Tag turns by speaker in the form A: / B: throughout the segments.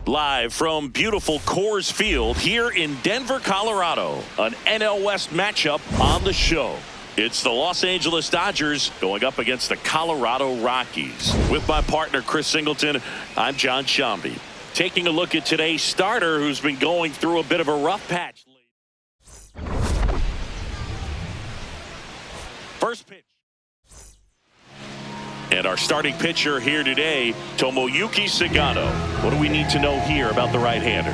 A: Live from beautiful Coors Field here in Denver, Colorado, an NL West matchup on the show. It's the Los Angeles Dodgers going up against the Colorado Rockies. With my partner, Chris Singleton, I'm John Shambi. Taking a look at today's starter who's been going through a bit of a rough patch. First pitch. And our starting pitcher here today, Tomoyuki Sagano. What do we need to know here about the right-hander?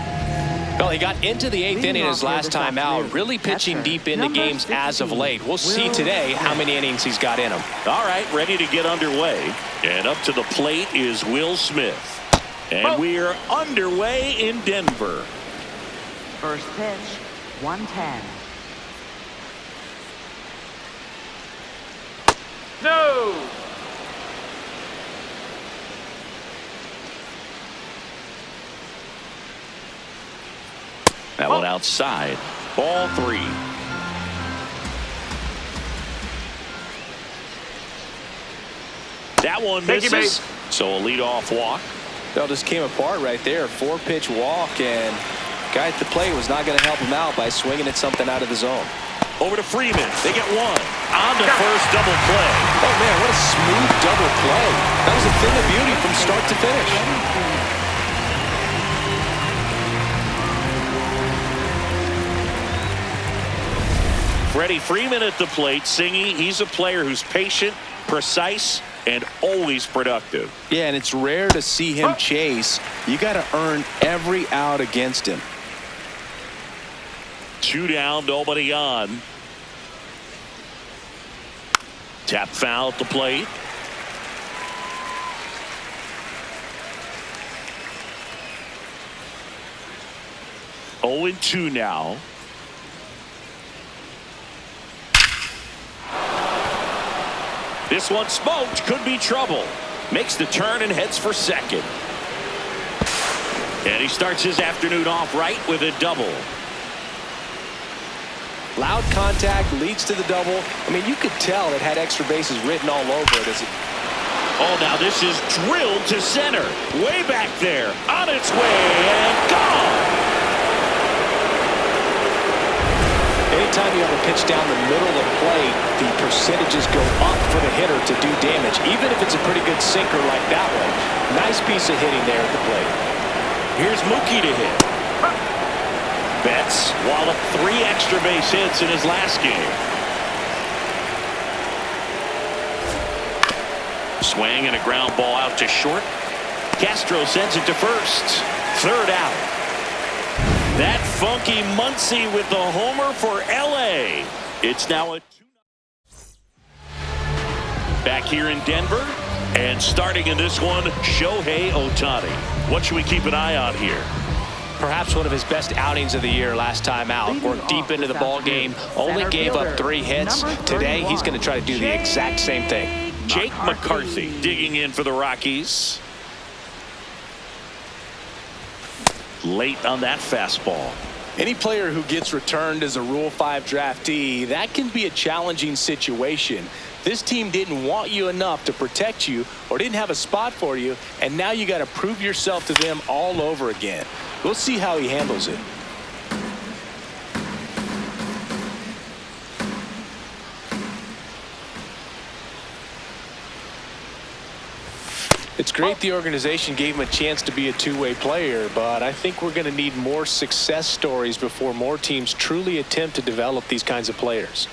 B: Well, he got into the 8th inning his last time out, really pitching deep into games as of late. We'll see today how many innings he's got in him.
A: All right, ready to get underway. And up to the plate is Will Smith. And we're underway in Denver.
C: First pitch, 110.
D: No!
A: That one outside. Ball 3. That one misses. So a leadoff walk.
B: Well, just came apart right there. 4-pitch walk, and guy at the plate was not going to help him out by swinging at something out of the zone.
A: Over to Freeman. They get one. On to first, double play.
B: Oh, man, what a smooth double play. That was a thing of beauty from start to finish.
A: Freddie Freeman at the plate, singing. He's a player who's patient, precise, and always productive.
B: Yeah, and it's rare to see him chase. You got to earn every out against him.
A: 2 down, nobody on. Tap foul at the plate. Oh, 0-2 now. This one smoked, could be trouble. Makes the turn and heads for second. And he starts his afternoon off right with a double.
B: Loud contact leads to the double. I mean, you could tell it had extra bases written all over it as it.
A: Oh, now this is drilled to center. Way back there. On its way and gone.
B: Anytime you have a pitch down the middle of the plate, the percentages go up for the hitter to do damage, even if it's a pretty good sinker like that one. Nice piece of hitting there at the plate.
A: Here's Mookie to hit. Betts walloped 3 extra base hits in his last game. Swing and a ground ball out to short. Castro sends it to first. 3rd out. That funky Muncy with the homer for LA. It's now a 2-0. Back here in Denver, and starting in this one, Shohei Ohtani. What should we keep an eye on here?
B: Perhaps one of his best outings of the year last time out. Worked deep into the ball game, only gave up 3 hits. Today, he's going to try to do the exact same thing.
A: Jake McCarthy digging in for the Rockies. Late on that fastball.
B: Any player who gets returned as a Rule 5 draftee, that can be a challenging situation. This team didn't want you enough to protect you or didn't have a spot for you, and now you got to prove yourself to them all over again. We'll see how he handles it. It's great the organization gave him a chance to be a two-way player, but I think we're going to need more success stories before more teams truly attempt to develop these kinds of players.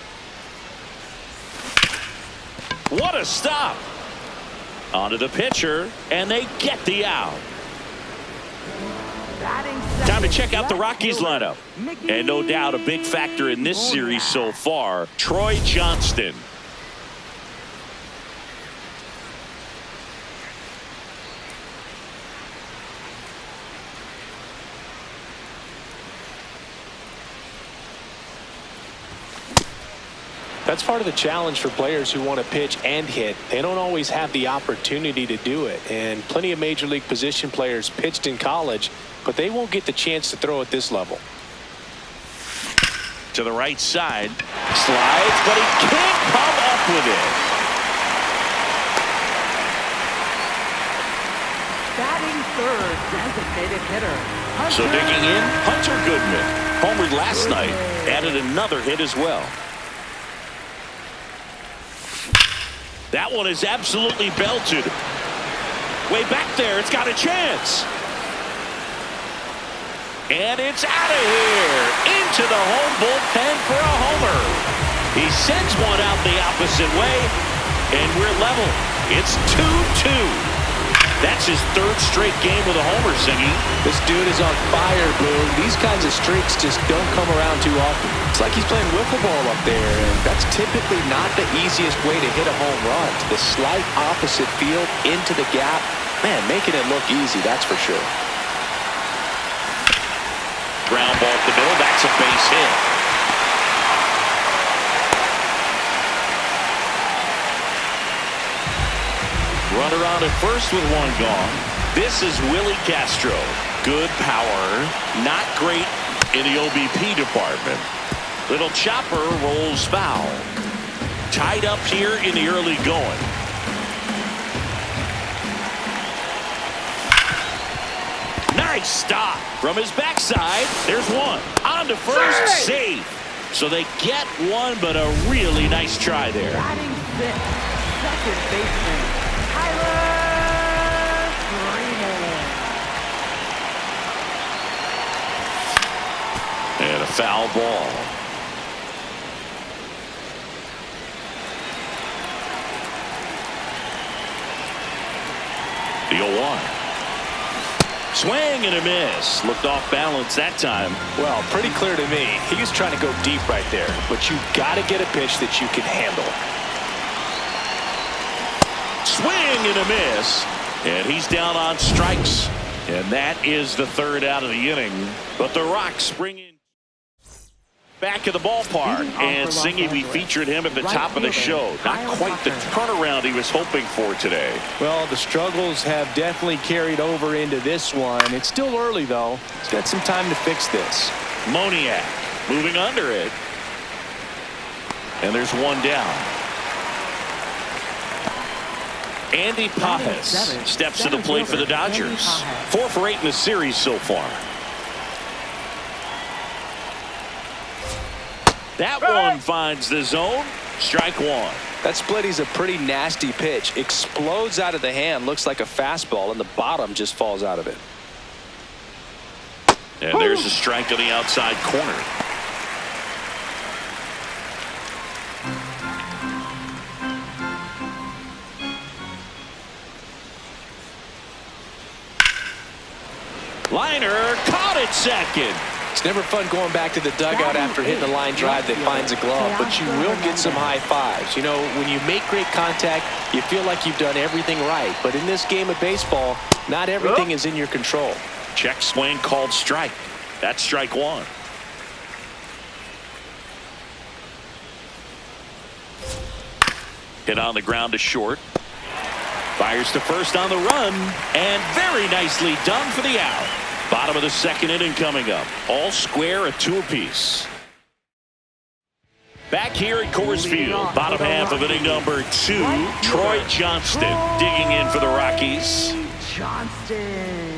A: What a stop! Onto the pitcher, and they get the out. Time to check out the Rockies lineup. And no doubt a big factor in this series so far, Troy Johnston.
B: That's part of the challenge for players who want to pitch and hit. They don't always have the opportunity to do it. And plenty of major league position players pitched in college, but they won't get the chance to throw at this level.
A: To the right side. Slides, but he can't come up with it.
C: Batting third designated hitter.
A: So digging in, Hunter Goodman. Homered last night, added another hit as well. That one is absolutely belted. Way back there, it's got a chance. And it's out of here. Into the home bullpen for a homer. He sends one out the opposite way, and we're level. It's 2-2. That's his third straight game with a homer, Singy.
B: This dude is on fire, Boone. These kinds of streaks just don't come around too often. It's like he's playing wiffle ball up there, and that's typically not the easiest way to hit a home run. The slight opposite field into the gap. Man, making it look easy, that's for sure.
A: Ground ball up the middle. That's a base hit. Runner on at first with one gone. This is Willie Castro. Good power. Not great in the OBP department. Little chopper rolls foul. Tied up here in the early going. Nice stop from his backside. There's one. On to first. Save. So they get one, but a really nice try there.
C: Batting sixth, second baseman, Tyler Freeman.
A: And a foul ball. The 0-1. Swing and a miss. Looked off balance that time.
B: Well, pretty clear to me. He was trying to go deep right there, but you got to get a pitch that you can handle.
A: Swing and a miss. And he's down on strikes. And that is the third out of the inning. But the Rocks bring in back at the ballpark. And Singy, we featured him at the top of the show. Not quite the turnaround he was hoping for today.
B: Well, the struggles have definitely carried over into this one. It's still early, though. He's got some time to fix this.
A: Moniak moving under it. And there's one down. Andy Pajas steps to the plate for the Dodgers. 4 for 8 in the series so far. That one finds the zone. Strike one.
B: That split is a pretty nasty pitch. Explodes out of the hand. Looks like a fastball, and the bottom just falls out of it.
A: And there's a strike on the outside corner. Liner caught it second.
B: It's never fun going back to the dugout after hitting a line drive that finds a glove, but you will get some high fives. You know, when you make great contact, you feel like you've done everything right. But in this game of baseball, not everything is in your control.
A: Check swing called strike. That's strike one. Hit on the ground to short. Fires to first on the run, and very nicely done for the out. Bottom of the second inning coming up. All square, a 2 apiece. Back here at Coors Field, bottom half of inning number 2. Troy Johnston digging in for the Rockies.
C: Johnston.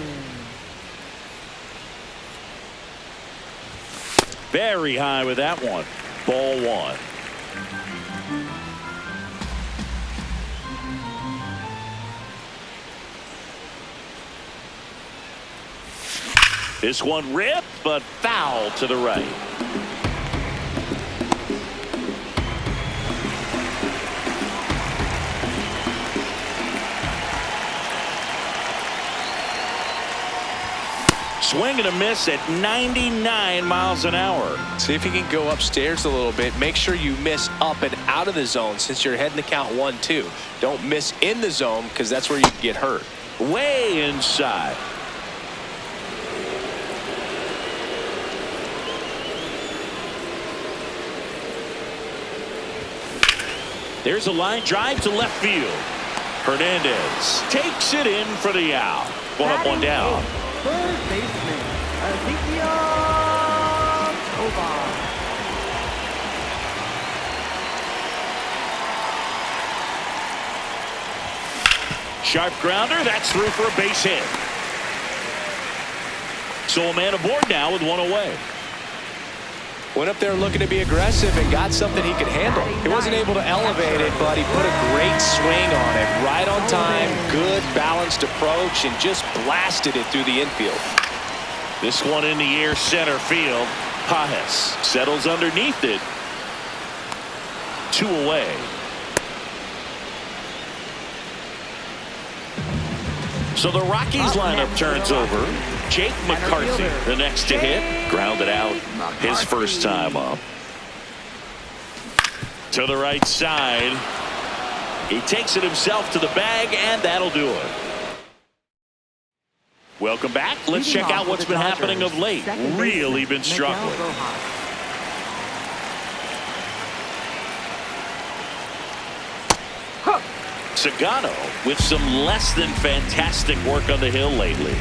A: Very high with that one. Ball one. This one ripped, but foul to the right. Swing and a miss at 99 miles an hour.
B: See if you can go upstairs a little bit. Make sure you miss up and out of the zone since you're heading the count 1-2. Don't miss in the zone because that's where you can get hurt.
A: Way inside. There's a line drive to left field. Hernandez takes it in for the out. We'll have one down.
C: Third baseman, Ezekiel Tovar.
A: Sharp grounder. That's through for a base hit. So a man aboard now with one away.
B: Went up there looking to be aggressive and got something he could handle. He wasn't able to elevate it, but he put a great swing on it. Right on time, good balanced approach, and just blasted it through the infield.
A: This one in the air center field. Pajes settles underneath it. 2 away. So the Rockies lineup turns over. Jake McCarthy, the next to hit, grounded out his first time up. To the right side. He takes it himself to the bag, and that'll do it. Welcome back. Let's check out what's been happening of late. Really been struggling. Sagano with some less than fantastic work on the hill lately.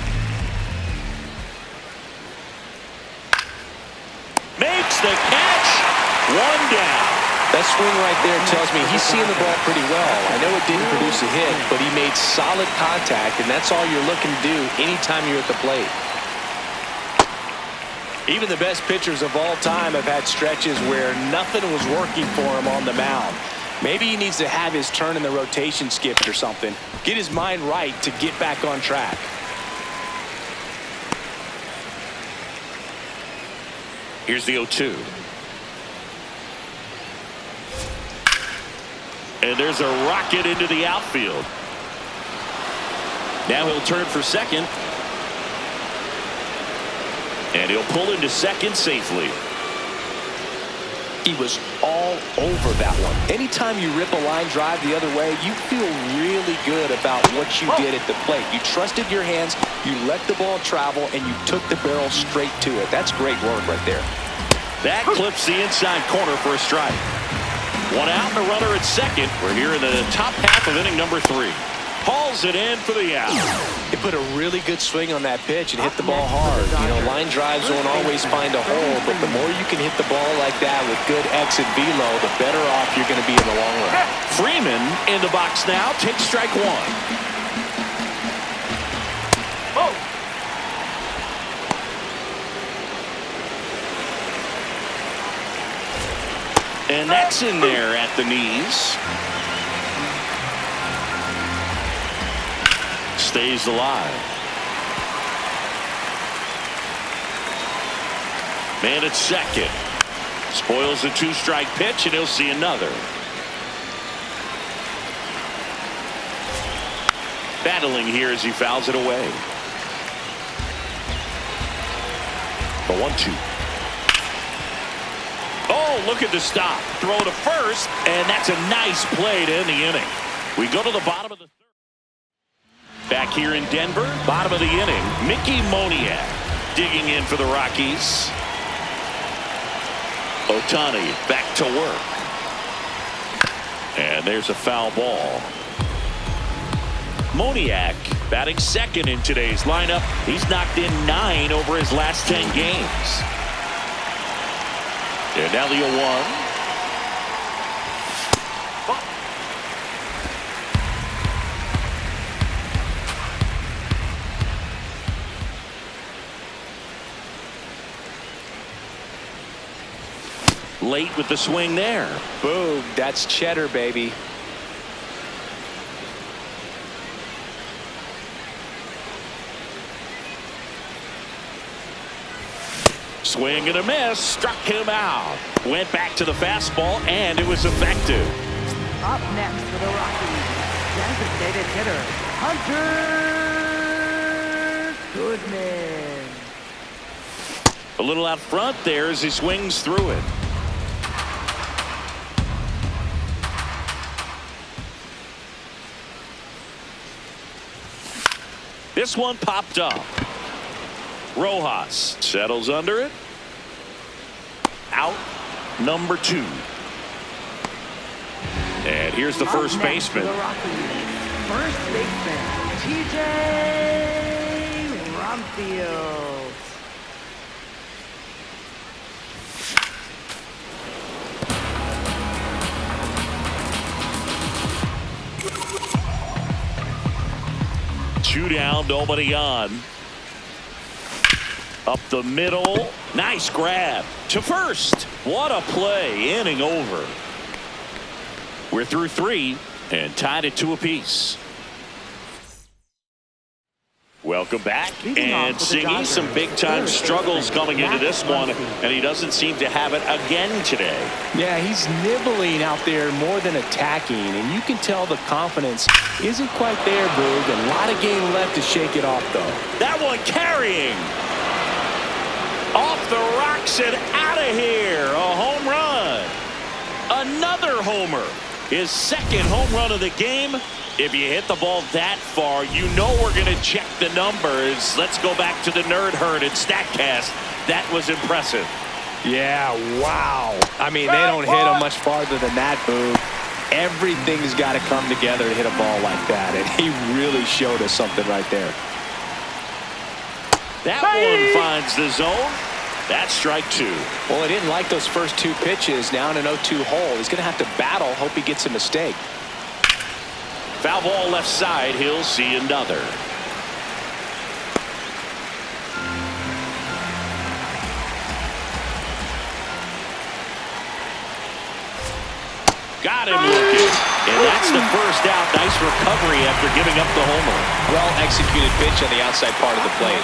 A: Makes the catch. 1 down.
B: That swing right there tells me he's seeing the ball pretty well. I know it didn't produce a hit, but he made solid contact, and that's all you're looking to do anytime you're at the plate. Even the best pitchers of all time have had stretches where nothing was working for him on the mound. Maybe he needs to have his turn in the rotation skipped or something. Get his mind right to get back on track.
A: Here's the 0-2. And there's a rocket into the outfield. Now he'll turn for second. And he'll pull into second safely.
B: He was all over that one. Anytime you rip a line drive the other way, you feel really good about what you did at the plate. You trusted your hands, you let the ball travel, and you took the barrel straight to it. That's great work right there.
A: That clips the inside corner for a strike. 1 out and a runner at second. We're here in the top half of inning number 3. Hauls it in for the out.
B: He put a really good swing on that pitch and hit the ball hard. You know, line drives won't always find a hole, but the more you can hit the ball like that with good exit velo, the better off you're going to be in the long run.
A: Freeman in the box now. Takes strike 1. And that's in there at the knees. Stays alive. Man at second. Spoils the 2-strike pitch, and he'll see another. Battling here as he fouls it away. The 1-2. Oh, look at the stop. Throw to first, and that's a nice play to end the inning. We go to the bottom of the third. Back here in Denver, bottom of the inning, Mickey Moniak digging in for the Rockies. Ohtani back to work. And there's a foul ball. Moniak batting second in today's lineup. He's knocked in 9 over his last 10 games. And now the 0-1. Late with the swing there.
B: Boom, that's cheddar, baby.
A: Swing and a miss. Struck him out. Went back to the fastball, and it was effective.
C: Up next for the Rockies, designated hitter, Hunter Goodman.
A: A little out front there as he swings through it. This one popped up. Rojas settles under it. Out number 2. And here's the first baseman.
C: First baseman, TJ Rumfield.
A: Two down, nobody on. Up the middle. Nice grab to first. What a play. Inning over. We're through 3 and tied at 2 apiece. Welcome back. And Singy, some big-time struggles coming into this one, and he doesn't seem to have it again today.
B: Yeah, he's nibbling out there more than attacking, and you can tell the confidence isn't quite there, Boog. A lot of game left to shake it off, though.
A: That one carrying. Off the rocks and out of here. A home run. Another homer. His second home run of the game. If you hit the ball that far, you know we're going to check the numbers. Let's go back to the Nerd Herd and StatCast. That was impressive.
B: Yeah, wow. I mean, they don't hit him much farther than that, Boog. Everything's got to come together to hit a ball like that, and he really showed us something right there.
A: That one finds the zone. That's strike 2.
B: Well, he didn't like those first 2 pitches. Now in an 0-2 hole, he's going to have to battle. Hope he gets a mistake.
A: Foul ball left side. He'll see another. Got him looking. And that's the first out. Nice recovery after giving up the homer.
B: Well-executed pitch on the outside part of the plate.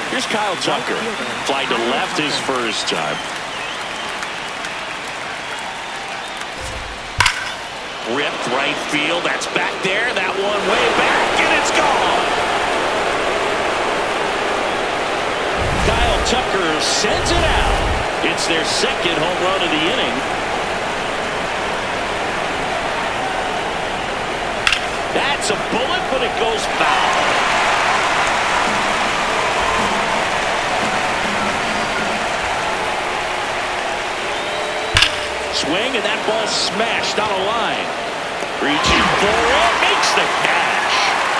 A: Here's Kyle Tucker. Fly to left his first time. Ripped right field. That's back there. That one way back, and it's gone. Kyle Tucker sends it out. It's their second home run of the inning. That's a bullet, but it goes foul. Swing, and that ball smashed on a line. Reaching for it, makes the catch.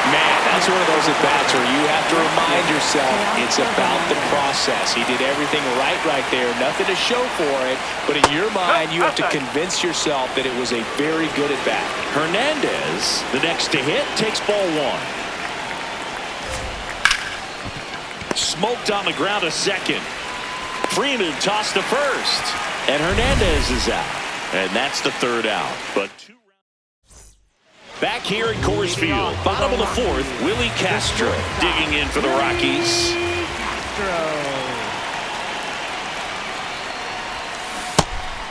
B: Man, that's one of those at-bats where you have to remind yourself it's about the process. He did everything right there. Nothing to show for it, but in your mind, you have to convince yourself that it was a very good at-bat.
A: Hernandez, the next to hit, takes ball 1. Smoked on the ground to second. Freeman tossed to first. And Hernandez is out. And that's the third out. But 2 rounds. Back here at Coors Field, bottom of the 4th, Willie Castro digging in for the Rockies.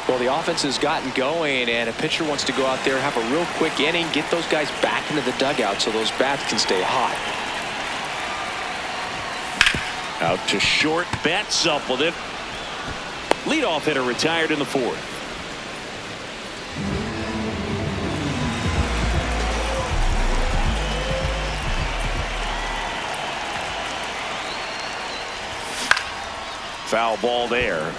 B: Well, the offense has gotten going, and a pitcher wants to go out there, have a real quick inning, get those guys back into the dugout so those bats can stay hot.
A: Out to short, Betts up with it. Leadoff hitter retired in the 4th. Foul ball there.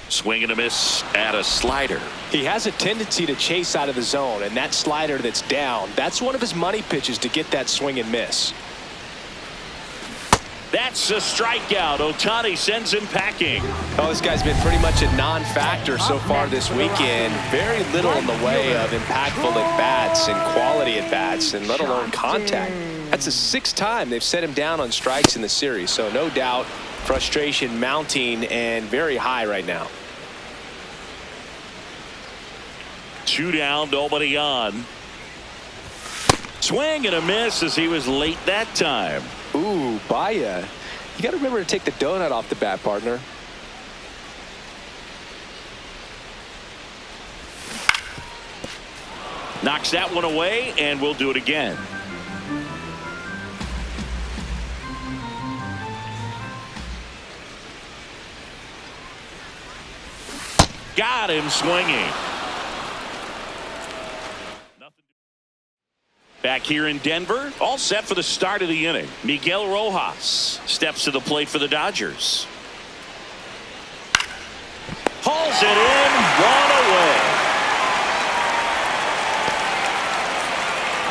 A: Swing and a miss at a slider.
B: He has a tendency to chase out of the zone, and that slider that's down, that's one of his money pitches to get that swing and miss.
A: That's a strikeout. Ohtani sends him packing.
B: Oh, this guy's been pretty much a non-factor so far this weekend. Very little in the way of impactful at-bats and quality at-bats, and let alone contact. That's the 6th time they've set him down on strikes in the series, so no doubt frustration mounting and very high right now.
A: 2 down, nobody on. Swing and a miss as he was late that time.
B: Ooh, Baya. You got to remember to take the donut off the bat, partner.
A: Knocks that one away, and we'll do it again. Got him swinging. Back here in Denver, all set for the start of the inning. Miguel Rojas steps to the plate for the Dodgers. Hauls it in, 1 away.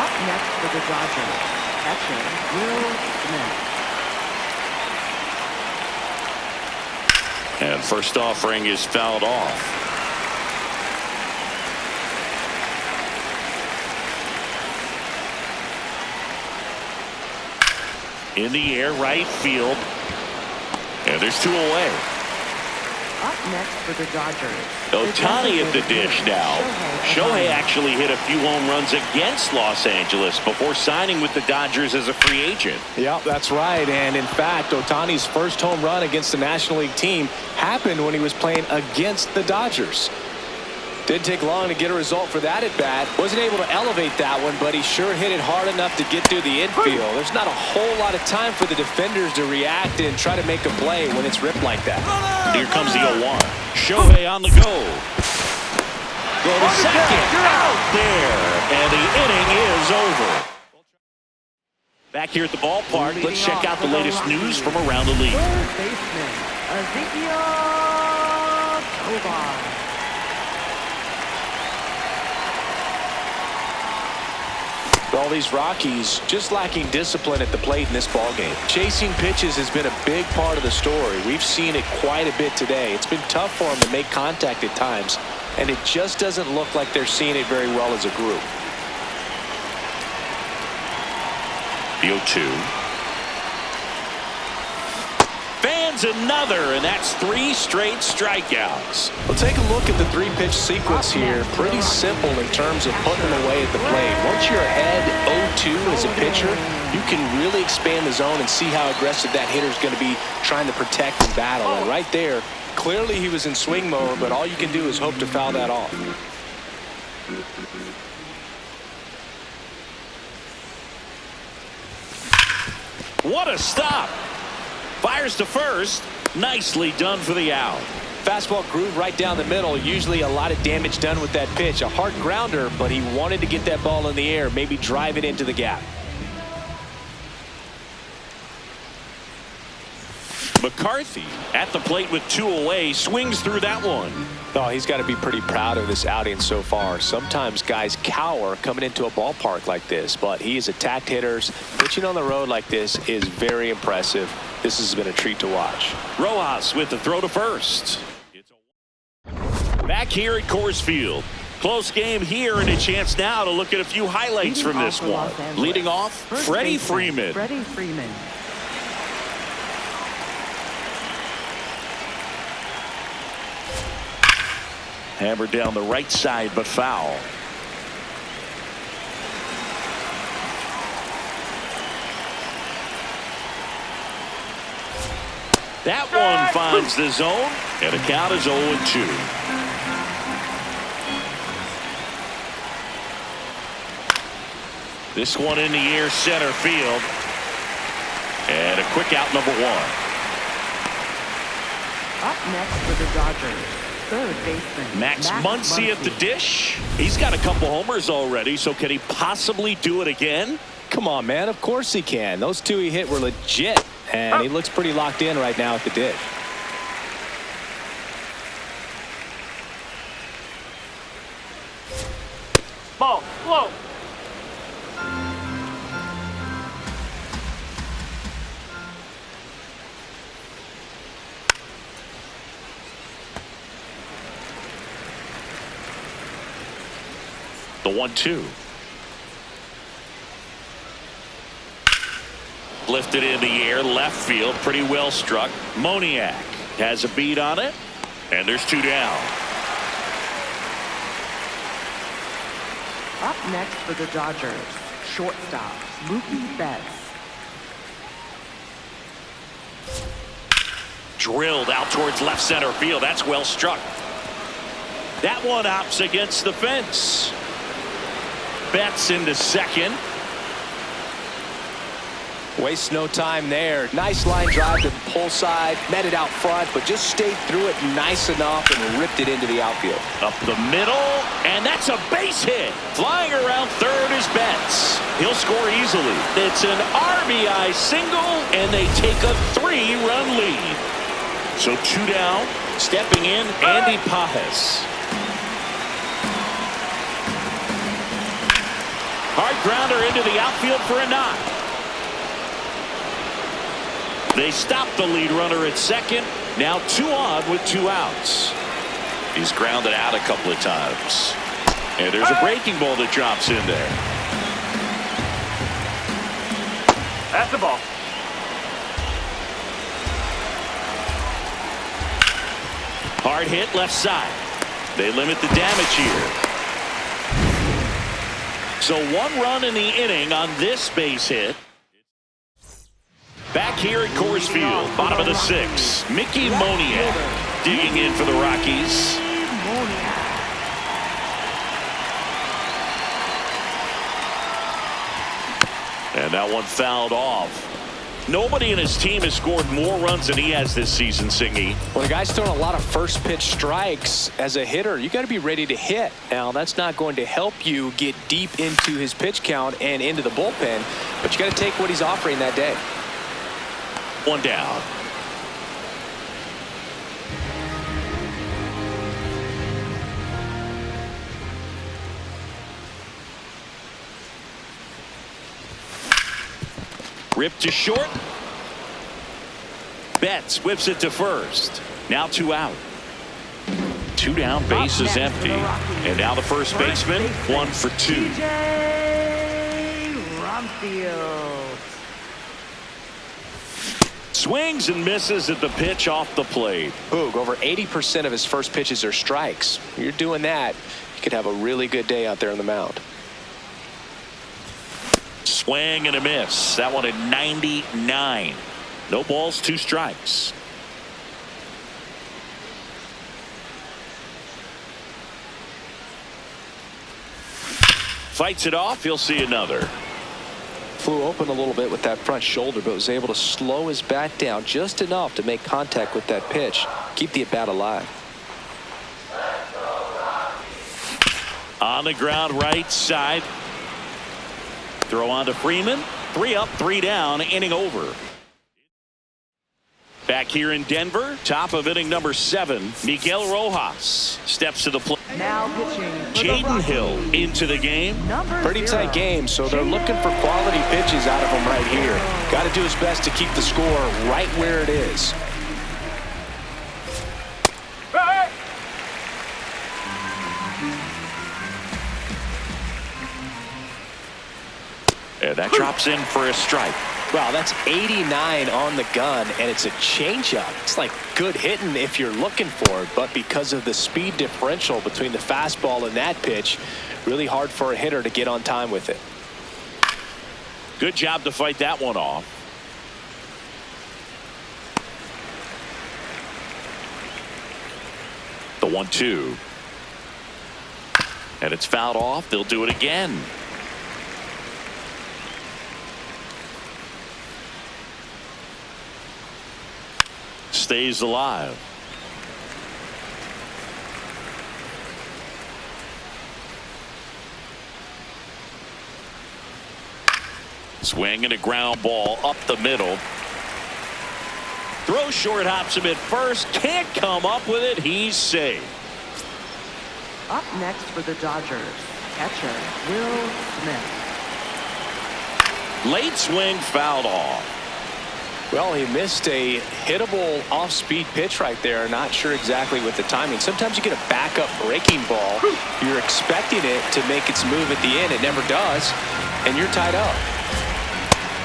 C: Up next for the Dodgers, catcher Will Smith.
A: And first offering is fouled off. In the air, right field. And there's 2 away.
C: Up next for the Dodgers.
A: Ohtani at the dish now. Shohei actually hit a few home runs against Los Angeles before signing with the Dodgers as a free agent.
B: Yep, that's right. And in fact, Ohtani's first home run against the National League team happened when he was playing against the Dodgers. Didn't take long to get a result for that at bat. Wasn't able to elevate that one, but he sure hit it hard enough to get through the infield. There's not a whole lot of time for the defenders to react and try to make a play when it's ripped like that.
A: Here comes the 0-1. Shohei on the go. Go to second. Out there. And the inning is over. Back here at the ballpark, let's check out the latest news from around the league.
C: Third baseman, Ezekiel Tovar.
B: Well, these Rockies just lacking discipline at the plate in this ballgame. Chasing pitches has been a big part of the story. We've seen it quite a bit today. It's been tough for them to make contact at times, and it just doesn't look like they're seeing it very well as a group.
A: The 0-2. Fans another, and that's 3 straight strikeouts.
B: Well, take a look at the 3-pitch sequence here. Pretty simple in terms of putting them away at the plate. Once you're ahead 0-2 as a pitcher, you can really expand the zone and see how aggressive that hitter is going to be trying to protect and battle. And right there, clearly he was in swing mode, but all you can do is hope to foul that off.
A: What a stop. Fires to first. Nicely done for the out.
B: Fastball groove right down the middle. Usually a lot of damage done with that pitch. A hard grounder, but he wanted to get that ball in the air, maybe drive it into the gap.
A: McCarthy at the plate with 2 away, swings through that one.
B: Oh, he's got to be pretty proud of this outing so far. Sometimes guys cower coming into a ballpark like this, but he has attacked hitters. Pitching on the road like this is very impressive. This has been a treat to watch.
A: Rojas with the throw to first. Back here at Coors Field. Close game here, and a chance now to look at a few highlights from this one. Leading off, Freddie Freeman.
C: Freddie Freeman.
A: Hammered down the right side, but foul. That one finds the zone, and the count is 0-2. This one in the air, center field. And a quick out, number 1.
C: Up next for the Dodgers. Third baseman,
A: Max Muncy at the dish. He's got a couple homers already, so can he possibly do it again?
B: Come on, man. Of course he can. Those 2 he hit were legit, and he looks pretty locked in right now at the dish.
D: Ball, low.
A: The 1-2. Lifted in the air, left field, pretty well struck. Moniak has a beat on it, and there's 2 down.
C: Up next for the Dodgers, shortstop, Mookie Betts.
A: Drilled out towards left center field. That's well struck. That one opts against the fence. Betts into second.
B: Wastes no time there. Nice line drive to the pull side. Met it out front, but just stayed through it nice enough and ripped it into the outfield.
A: Up the middle, and that's a base hit. Flying around third is Betts. He'll score easily. It's an RBI single, and they take a 3-run lead. So 2 down. Stepping in, Andy Pajes. Hard grounder into the outfield for a knock. They stop the lead runner at second. Now 2 on with 2 outs. He's grounded out a couple of times. And there's a breaking ball that drops in there.
D: That's the ball.
A: Hard hit left side. They limit the damage here. So 1 run in the inning on this base hit. Back here at Coors Field, bottom of the 6th, Mickey Moniak digging in for the Rockies. And that one fouled off. Nobody in his team has scored more runs than he has this season, Singy.
B: Well, the guy's throwing a lot of first pitch strikes as a hitter. You got to be ready to hit. Now, that's not going to help you get deep into his pitch count and into the bullpen, but you got to take what he's offering that day.
A: 1 down. Ripped to short. Betts whips it to first. Now 2 out. 2 down, base is empty. And now the first baseman, 1 for 2. Swings and misses at the pitch off the plate.
B: Boog, over 80% of his first pitches are strikes. You're doing that, you could have a really good day out there on the mound.
A: Swing and a miss. That one at 99. No balls, 2 strikes. Fights it off. He'll see another.
B: Flew open a little bit with that front shoulder, but was able to slow his bat down just enough to make contact with that pitch. Keep the at-bat alive.
A: On the ground, right side. Throw on to Freeman. 3 up, 3 down, inning over. Back here in Denver, top of inning number 7, Miguel Rojas steps to the plate.
C: Now pitching.
A: Jaden Hill into the game.
B: Pretty tight game, so they're looking for quality pitches out of him right here. Got to do his best to keep the score right where it is.
A: And that drops in for a strike.
B: Wow, that's 89 on the gun, and it's a changeup. It's like good hitting if you're looking for it, but because of the speed differential between the fastball and that pitch, really hard for a hitter to get on time with it.
A: Good job to fight that one off. The 1-2. And it's fouled off. They'll do it again. Stays alive. Swing and a ground ball up the middle. Throw short, hops him at first. Can't come up with it. He's safe.
C: Up next for the Dodgers, catcher Will Smith.
A: Late swing, fouled off.
B: Well, he missed a hittable off-speed pitch right there. Not sure exactly with the timing. Sometimes you get a backup breaking ball. You're expecting it to make its move at the end. It never does, and you're tied up.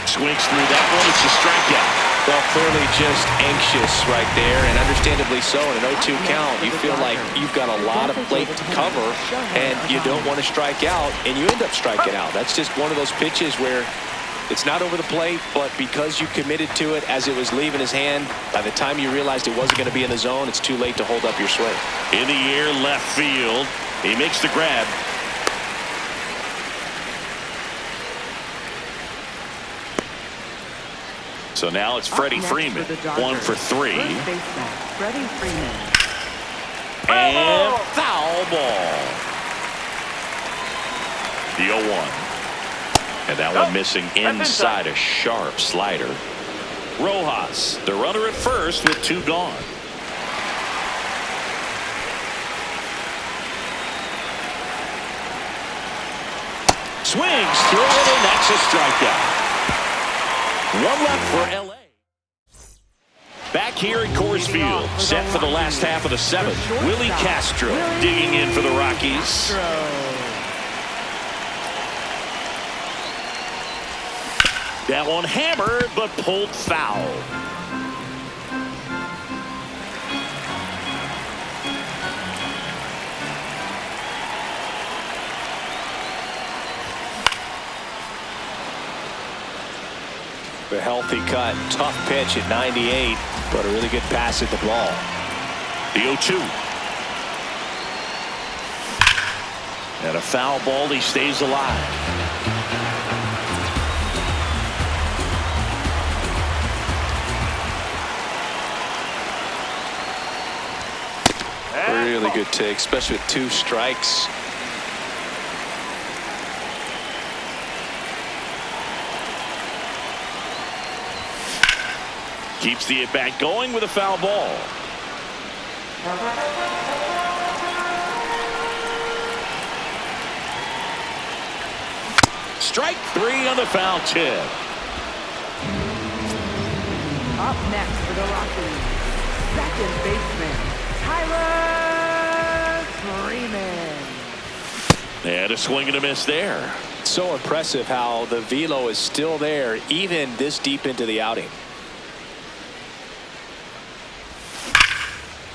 A: Swings through that one. It's a strikeout.
B: Well, clearly just anxious right there, and understandably so. In an 0-2 count, you feel like you've got a lot of plate to cover, and you don't want to strike out, and you end up striking out. That's just one of those pitches where it's not over the plate, but because you committed to it as it was leaving his hand, by the time you realized it wasn't going to be in the zone, it's too late to hold up your swing.
A: In the air, left field. He makes the grab. So now it's Freddie Freeman, 1 for 3.
C: Freddie Freeman.
A: And foul ball. The 0-1. And that one missing inside a sharp slider. Rojas, the runner at first with 2 gone. Swings through it, and that's a strikeout. 1 left for LA. Back here at Coors Field, set for the last half of the 7th. Willie Castro digging in for the Rockies. That one hammered, but pulled foul.
B: A healthy cut, tough pitch at 98, but a really good pass at the ball.
A: The 0-2. And a foul ball. He stays alive.
B: Really good take, especially with 2 strikes.
A: Keeps the at-bat going with a foul ball. Strike 3 on the foul tip.
C: Up next for the Rockies, second baseman, Tyler Freeman.
A: And a swing and a miss there.
B: So impressive how the velo is still there even this deep into the outing.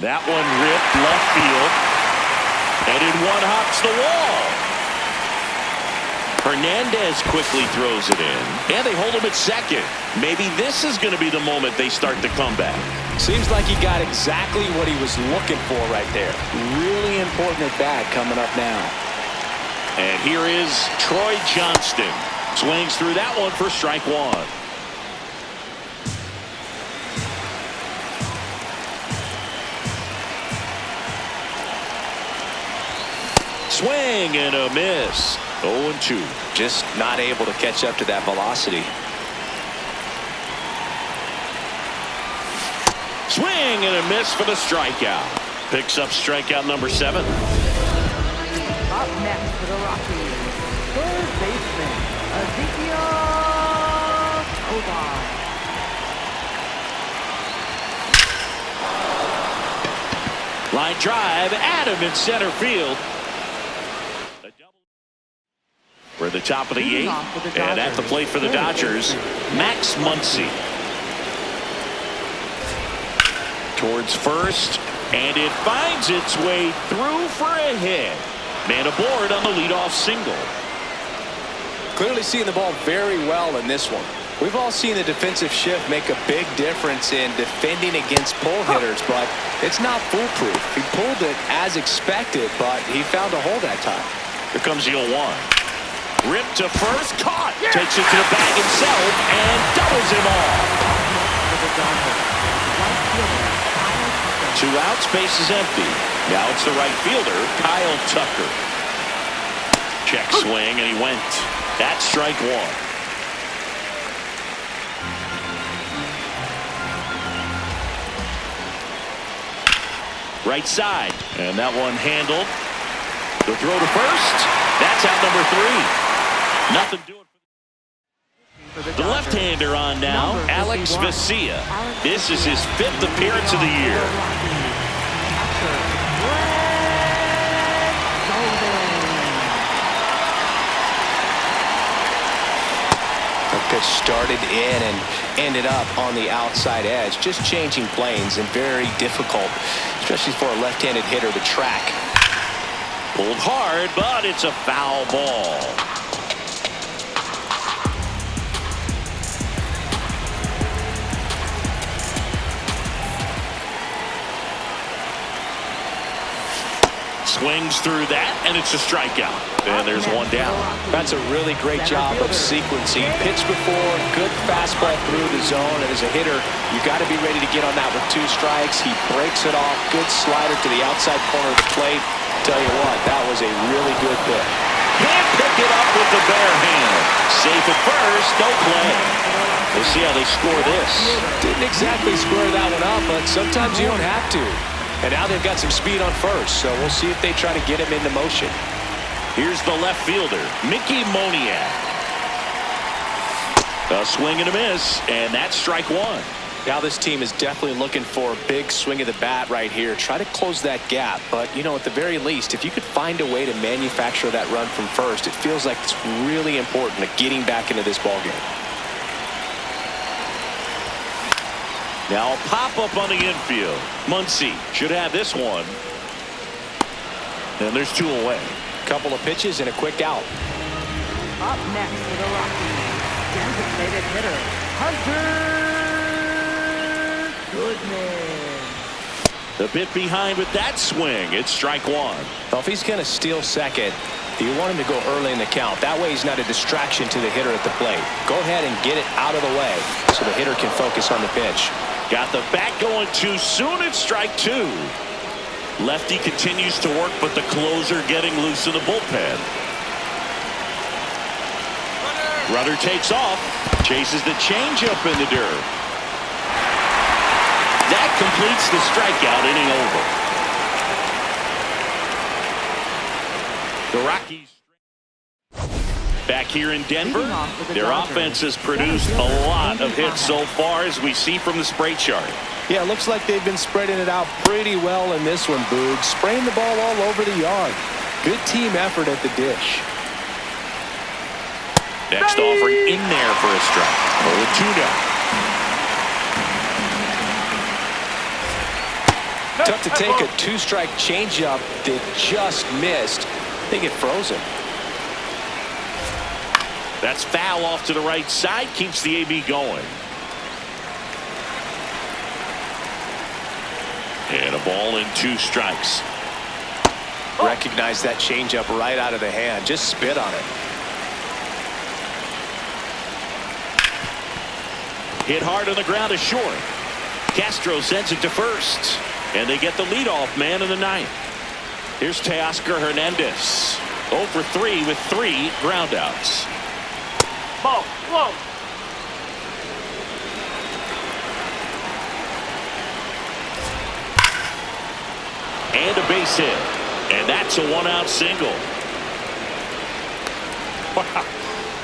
A: That one ripped left field. And in one hops the wall. Hernandez quickly throws it in. And they hold him at second. Maybe this is going to be the moment they start the comeback.
B: Seems like he got exactly what he was looking for right there. Really important at bat coming up now.
A: And here is Troy Johnston. Swings through that one for strike 1. Swing and a miss. 0-2.
B: Just not able to catch up to that velocity.
A: Swing and a miss for the strikeout. Picks up strikeout number 7.
C: Up next for the Rockies, third baseman, Ezekiel Tovar.
A: Line drive, Adam in center field. We're at the top of the 8th, and at the plate for the Dodgers, Max Muncy. Towards first, and it finds its way through for a hit. Man aboard on the leadoff single.
B: Clearly seeing the ball very well in this one. We've all seen the defensive shift make a big difference in defending against pull hitters, but it's not foolproof. He pulled it as expected, but he found a hole that time.
A: Here comes the 0-1. Ripped to first, caught. Yeah. Takes it to the bag himself and doubles him off. 2 outs, base is empty. Now it's the right fielder, Kyle Tucker. Check swing, and he went. That's strike 1. Right side, and that one handled. The throw to first. That's out number 3. Nothing doing for the left-hander on now, Alex Vesia. This is his 5th appearance of the year.
B: The pitch started in and ended up on the outside edge, just changing planes, and very difficult, especially for a left-handed hitter to track.
A: Pulled hard, but it's a foul ball. Swings through that, and it's a strikeout. And there's one down.
B: That's a really great job of sequencing. Pitch before, good fastball through the zone, and as a hitter, you got to be ready to get on that with 2 strikes. He breaks it off. Good slider to the outside corner of the plate. Tell you what, that was a really good pick.
A: Can't pick it up with the bare hand. Safe at first, no play. We'll see how they score this.
B: Didn't exactly square that one up, but sometimes you don't have to. And now they've got some speed on first, so we'll see if they try to get him into motion.
A: Here's the left fielder, Mickey Moniak. A swing and a miss, and that's strike 1.
B: Now this team is definitely looking for a big swing of the bat right here. Try to close that gap, but, you know, at the very least, if you could find a way to manufacture that run from first, it feels like it's really important to getting back into this ballgame.
A: Now a pop-up on the infield. Muncy should have this one. And there's 2 away.
B: Couple of pitches and a quick out.
C: Up next for the Rockies, designated hitter, Hunter Goodman.
A: A bit behind with that swing. It's strike one.
B: Well, if he's going to steal second, you want him to go early in the count. That way he's not a distraction to the hitter at the plate. Go ahead and get it out of the way so the hitter can focus on the pitch.
A: Got the bat going too soon. It's strike two. Lefty continues to work, but the closer getting loose in the bullpen. Runner takes off. Chases the changeup in the dirt. That completes the strikeout, inning over. The Rockies back here in Denver. Their offense has produced a lot of hits so far, as we see from the spray chart.
B: Yeah, it looks like they've been spreading it out pretty well in this one, Boog. Spraying the ball all over the yard. Good team effort at the dish.
A: Next offering in there for a strike. 0-2 now.
B: Tough to take a two-strike changeup that just missed. I think it froze him.
A: That's foul off to the right side. Keeps the AB going. And a ball and 2 strikes.
B: Recognize that changeup right out of the hand. Just spit on it.
A: Hit hard on the ground to short. Castro sends it to first. And they get the leadoff man in the ninth. Here's Teoscar Hernandez. 0 for 3 with 3 groundouts.
D: Ball, low.
A: And a base hit. And that's a 1-out single.
B: Wow.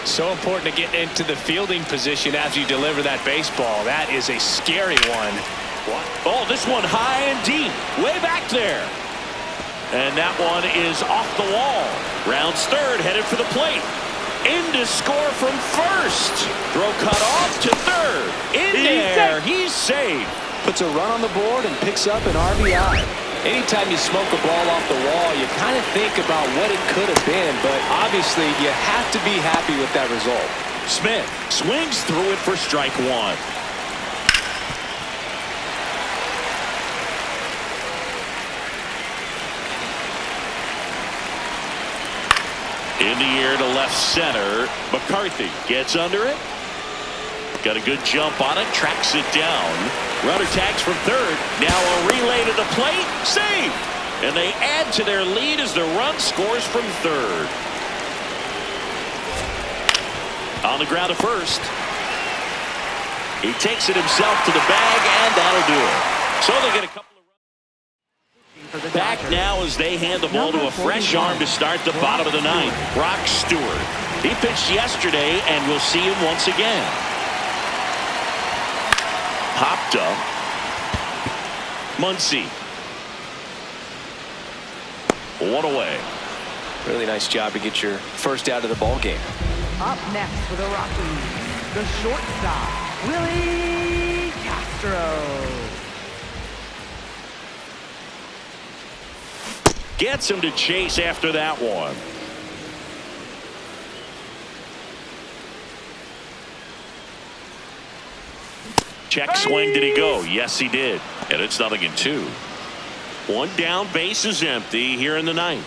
B: So important to get into the fielding position after you deliver that baseball. That is a scary one.
A: Oh, this one high and deep. Way back there. And that one is off the wall. Rounds third, headed for the plate. In to score from first. Throw cut off to third. In there. He's safe.
B: Puts a run on the board and picks up an RBI. Anytime you smoke a ball off the wall, you kind of think about what it could have been, but obviously you have to be happy with that result.
A: Smith swings through it for strike one. In the air to left center. McCarthy gets under it. Got a good jump on it. Tracks it down. Runner tags from third. Now a relay to the plate. Save! And they add to their lead as the run scores from third. On the ground to first. He takes it himself to the bag, and that'll do it. So they get a couple. Back now as they hand the ball to a fresh arm to start the bottom of the ninth. Brock Stewart. He pitched yesterday, and we'll see him once again. Popped up. Muncy. 1 away.
B: Really nice job to get your first out of the ball game.
C: Up next for the Rockies, the shortstop, Willie Castro.
A: Gets him to chase after that one. Check swing. Did he go? Yes, he did. And it's 0-2. One down, base is empty here in the ninth.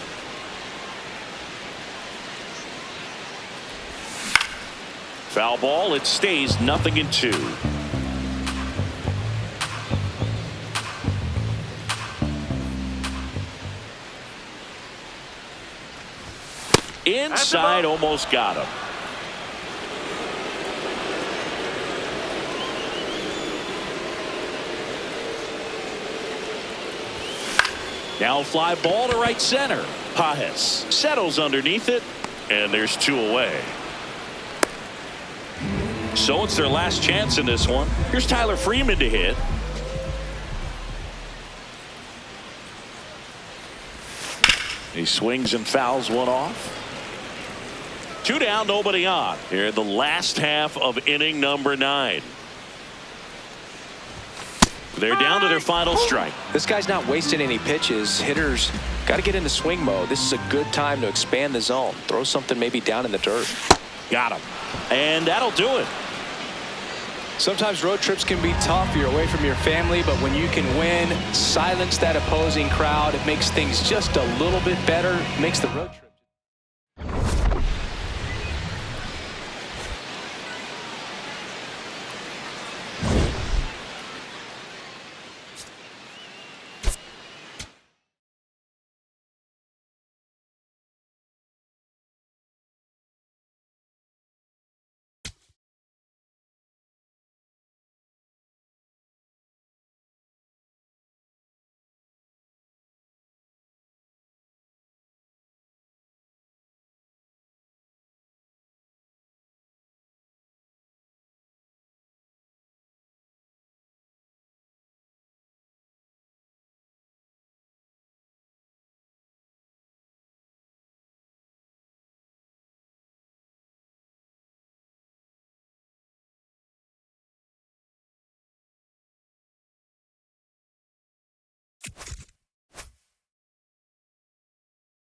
A: Foul ball. It stays 0-2. Inside, almost got him. Now fly ball to right center. Pajes settles underneath it, and there's 2 away. So it's their last chance in this one. Here's Tyler Freeman to hit. He swings and fouls one off. 2 down, nobody on. Here in the last half of inning number 9. They're down to their final strike.
B: This guy's not wasting any pitches. Hitters got to get into swing mode. This is a good time to expand the zone. Throw something maybe down in the dirt.
A: Got him. And that'll do it.
B: Sometimes road trips can be tough. You're away from your family, but when you can win, silence that opposing crowd, it makes things just a little bit better, makes the road trip.